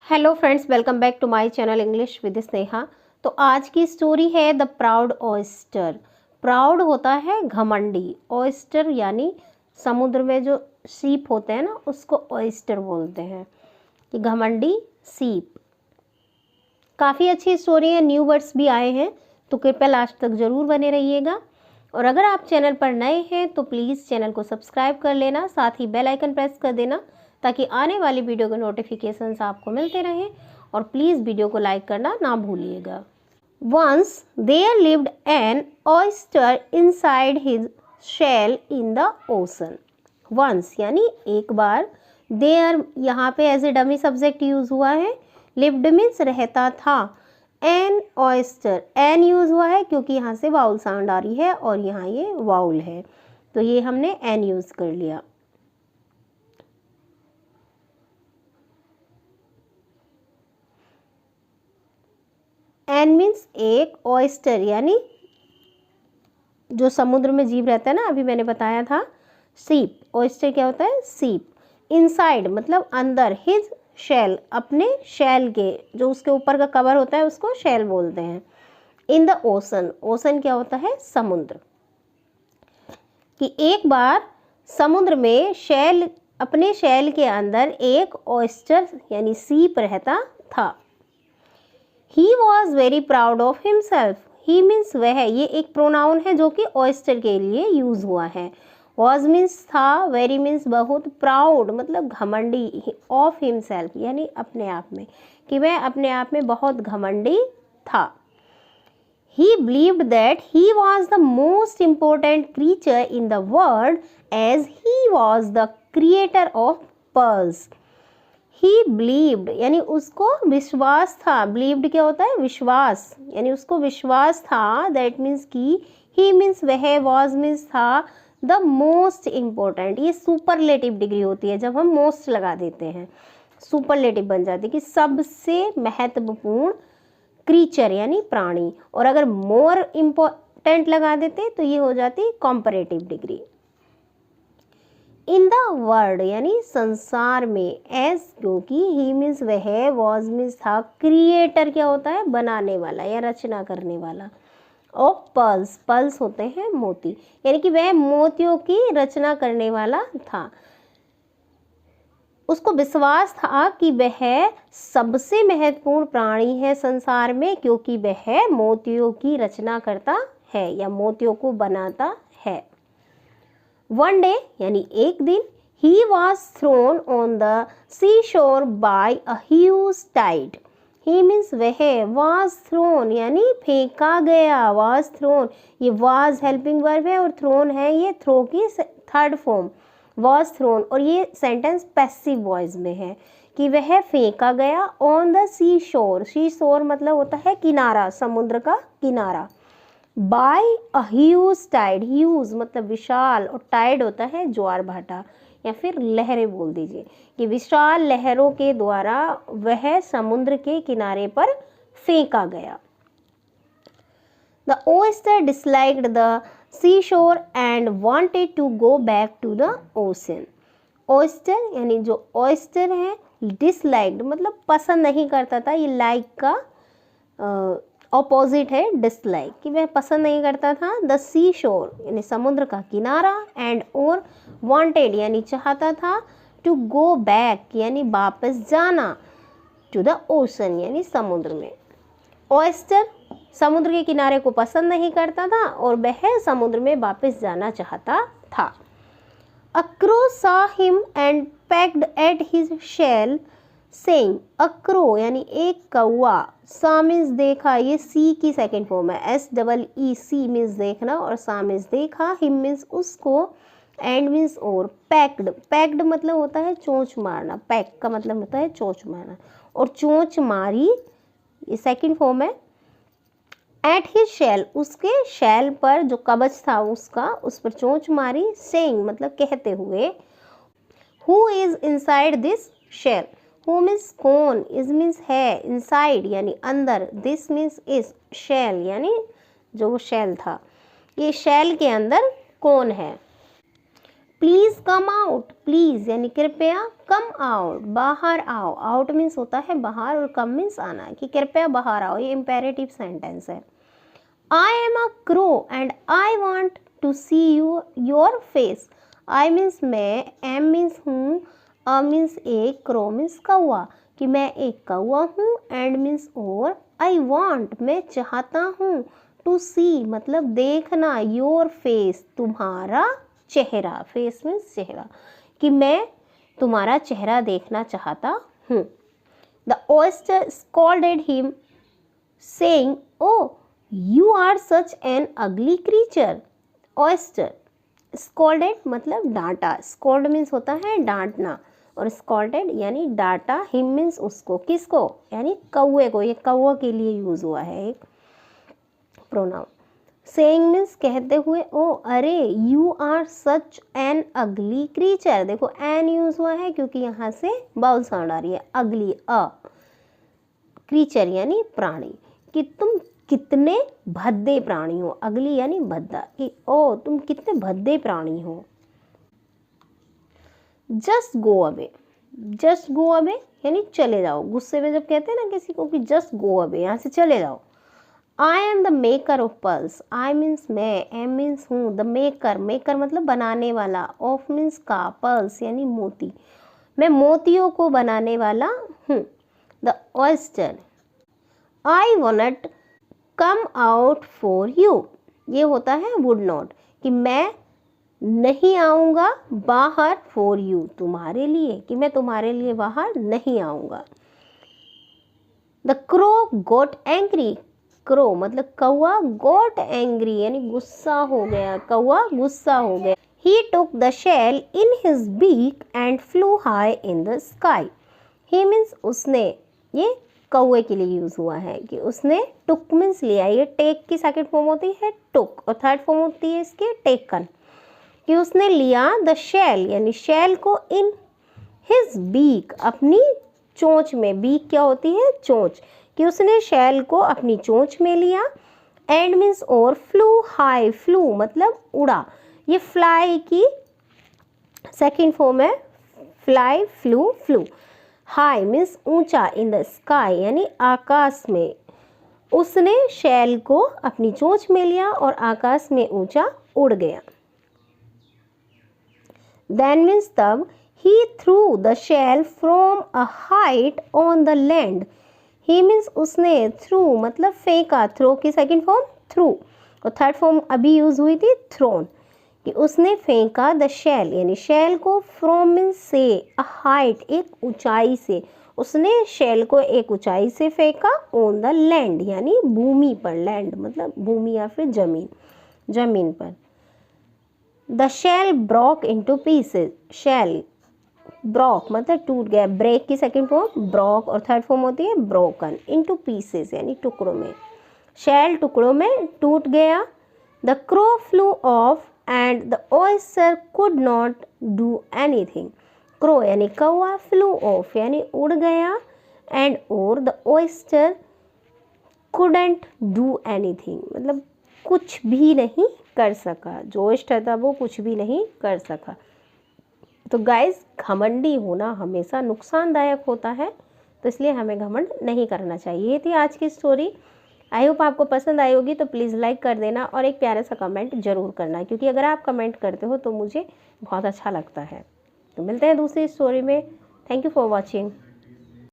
Hello friends, welcome back to my channel English with Sneha. तो आज की स्टोरी है द प्राउड ऑयस्टर। प्राउड होता है घमंडी, ऑयस्टर यानी समुद्र में जो सीप होते हैं ना उसको ऑयस्टर बोलते हैं कि घमंडी सीप। काफ़ी अच्छी स्टोरी है, न्यू वर्ड्स भी आए हैं, तो कृपया लास्ट तक ज़रूर बने रहिएगा। और अगर आप चैनल पर नए हैं तो प्लीज़ चैनल को सब्सक्राइब कर लेना, साथ ही बेल आइकन प्रेस कर देना ताकि आने वाली वीडियो के नोटिफिकेशंस आपको मिलते रहें। और प्लीज़ वीडियो को लाइक करना ना भूलिएगा। Once there lived an oyster inside his shell in the ocean. Once यानी एक बार, there यहाँ पे as a dummy subject use हुआ है, lived मीन्स रहता था, an oyster an यूज हुआ है क्योंकि यहाँ से वाउल साउंड आ रही है और यहाँ ये वाउल है, तो ये हमने an यूज कर लिया। एन मीन्स एक, ऑयस्टर यानी जो समुद्र में जीव रहता है ना, अभी मैंने बताया था सीप। ऑयस्टर क्या होता है? सीप। इनसाइड मतलब अंदर, हिज शेल अपने शेल के, जो उसके ऊपर का कवर होता है उसको शेल बोलते हैं। इन द ओशन, ओशन क्या होता है? समुद्र। कि एक बार समुद्र में शेल, अपने शेल के अंदर एक ऑयस्टर यानी सीप रहता था। He was very proud of himself. He means वह, ये एक प्रोनाउन है जो कि ऑयस्टर के लिए यूज हुआ है। Was means था, very means बहुत, proud मतलब घमंडी, of himself यानी अपने आप में, कि वह अपने आप में बहुत घमंडी था। He believed that he was the most important creature in the world as he was the creator of pearls. He believed यानी उसको विश्वास था। believed क्या होता है? विश्वास, यानी उसको विश्वास था। that means कि, he means वह, was means था, the most important, ये सुपरलेटिव डिग्री होती है जब हम most लगा देते हैं, सुपरलेटिव बन जाती है कि सबसे महत्वपूर्ण क्रीचर यानी प्राणी। और अगर मोर इम्पोर्टेंट लगा देते तो ये हो जाती comparative degree. In the world यानी संसार में, एज क्योंकि, ही मीन्स वह, वॉज मीन्स था, क्रिएटर क्या होता है? बनाने वाला या रचना करने वाला। और पर्ल्स, पर्ल्स होते हैं मोती, यानी कि वह मोतियों की रचना करने वाला था। उसको विश्वास था कि वह सबसे महत्वपूर्ण प्राणी है संसार में क्योंकि वह मोतियों की रचना करता है या मोतियों को बनाता है। One day यानी एक दिन, he was thrown on the seashore by a huge tide. He means वह, was thrown यानी फेंका गया, was thrown, ये was helping verb है और thrown है ये throw की थर्ड फॉर्म, was thrown। और ये सेंटेंस पैसिव वॉइस में है कि वह फेंका गया on the seashore। seashore मतलब होता है किनारा, समुद्र का किनारा। By a huge tide, huge मतलब विशाल और टाइड होता है ज्वार भाटा या फिर लहरें बोल दीजिए, कि विशाल लहरों के द्वारा वह समुद्र के किनारे पर फेंका गया। The oyster disliked the sea shore and wanted to go back to the ocean. Oyster यानी जो ऑयस्टर है, डिसलाइक्ड मतलब पसंद नहीं करता था, ये लाइक का ऑपोजिट है डिसलाइक, कि वह पसंद नहीं करता था। द सी शोर यानी समुद्र का किनारा, एंड और वांटेड यानी चाहता था, टू गो बैक यानी वापस जाना, टू द ओशन यानी समुद्र में। ऑयस्टर समुद्र के किनारे को पसंद नहीं करता था और वह समुद्र में वापस जाना चाहता था। A crow saw him and pecked at his shell saying, a crow यानी एक कौआ, सा मीन्स देखा, ये सी की सेकेंड फॉर्म है, SEE मीन्स देखना और सा मीन्स देखा, हिम मीन्स उसको, एंड मीन्स और, पैक्ड, पैक्ड मतलब होता है चोंच मारना, पैक का मतलब होता है चोंच मारना, और चोंच मारी ये सेकेंड फॉर्म है। एट हिज शेल उसके शेल पर जो कवच था उसका, उस पर चोंच मारी। सेइंग मतलब कहते हुए, who is inside this shell, who means कौन, इज मीन्स है, इनसाइड यानी अंदर, दिस मीन्स इस, शेल यानी जो शेल था, ये शेल के अंदर कौन है। प्लीज़ कम आउट, प्लीज़ यानी कृपया, कम आउट बाहर आओ, आउट मीन्स होता है बाहर और कम मीन्स आना, कि कृपया बाहर आओ, ये इम्पेरेटिव सेंटेंस है। I am a crow and I want to see you your face. I means मैं, एम मीन्स हूँ, अ मीन्स एक, क्रो मीन्स कौआ, कि मैं एक कौआ हूँ, एंड मीन्स और, आई वॉन्ट मैं चाहता हूँ, टू सी मतलब देखना, योर फेस तुम्हारा चेहरा, फेस मीन्स चेहरा, कि मैं तुम्हारा चेहरा देखना चाहता हूँ। The oyster scolded him saying, oh you are such an ugly creature. Oyster, scolded मतलब डांटा, स्कॉल्ड मीन्स होता है डांटना, और स्कॉल्डेड यानी डांटा, हिम मीन्स उसको, किसको यानी कौए को, ये कौआ के लिए यूज हुआ है एक प्रोनाउन। सेइंग मीन्स कहते हुए, ओ अरे, you are such an ugly creature, देखो एन यूज हुआ है क्योंकि यहाँ से बाउल साउंड आ रही है, अगली अ, क्रीचर यानी प्राणी, कि तुम कितने भद्दे प्राणी हो, अगली यानी भद्दा, कि ओ तुम कितने भद्दे प्राणी हो। Just go away, just go away यानी चले जाओ, गुस्से में जब कहते हैं ना किसी को कि जस्ट गो अवे, यहाँ से चले जाओ। I am the maker of pearls, I means मैं, एम मीन्स हूँ, द मेकर, मेकर मतलब बनाने वाला, ऑफ मीन्स का, पर्ल्स यानी मोती, मैं मोतियों को बनाने वाला हूँ। The oyster, I want come out for you, ये होता है वुड नॉट, कि मैं नहीं आऊँगा बाहर, फॉर यू तुम्हारे लिए, कि मैं तुम्हारे लिए बाहर नहीं आऊँगा। The crow got angry, crow मतलब कौआ, गॉट एंग्री यानी गुस्सा हो गया, कौआ गुस्सा हो गया। He took the shell in his beak and flew high in the sky. He means उसने, ये कौए के लिए यूज हुआ है, कि उसने, टुक मीन्स लिया, ये टेक की सेकंड फॉर्म होती है टुक, और थर्ड फॉर्म होती है इसके टेकन, कि उसने लिया द शेल यानी शेल को, इन हिज बीक अपनी चोंच में, बीक क्या होती है चोंच, कि उसने शेल को अपनी चोंच में लिया, एंड मीन्स और, फ्लू हाई, फ्लू मतलब उड़ा, ये फ्लाई की सेकंड फॉर्म है, fly flu flu, high means ऊंचा, इन द स्काई यानी आकाश में, उसने शेल को अपनी चोंच में लिया और आकाश में ऊंचा उड़ गया। देन मीन्स तब, he threw the shell from a height on the land, he means उसने, थ्रू मतलब फेंका, थ्रो की सेकंड फॉर्म थ्रू, और थर्ड फॉर्म अभी यूज हुई थी थ्रोन, कि उसने फेंका द शेल यानी शेल को, फ्रॉम मीन्स से, अ हाइट एक ऊंचाई से, उसने शेल को एक ऊंचाई से फेंका, ऑन द लैंड यानी भूमि पर, लैंड मतलब भूमि या फिर जमीन, जमीन पर। The shell broke into pieces, shell broke मतलब टूट गया, ब्रेक की सेकंड फॉर्म ब्रोक, और थर्ड फॉर्म होती है ब्रोकन, इनटू पीसेस यानी टुकड़ों में, शेल टुकड़ों में टूट गया। The crow flew off and the oyster could not do anything, crow यानी कौआ, फ्लू ऑफ यानी उड़ गया, एंड और the oyster couldn't do anything मतलब कुछ भी नहीं कर सका, जो ऑयस्टर था वो कुछ भी नहीं कर सका। तो गाइस, घमंडी होना हमेशा नुकसानदायक होता है, तो इसलिए हमें घमंड नहीं करना चाहिए। ये थी आज की स्टोरी। आई होप आपको पसंद आई होगी, तो प्लीज़ लाइक कर देना और एक प्यारा सा कमेंट ज़रूर करना, क्योंकि अगर आप कमेंट करते हो तो मुझे बहुत अच्छा लगता है। तो मिलते हैं दूसरी स्टोरी में। Thank you for watching.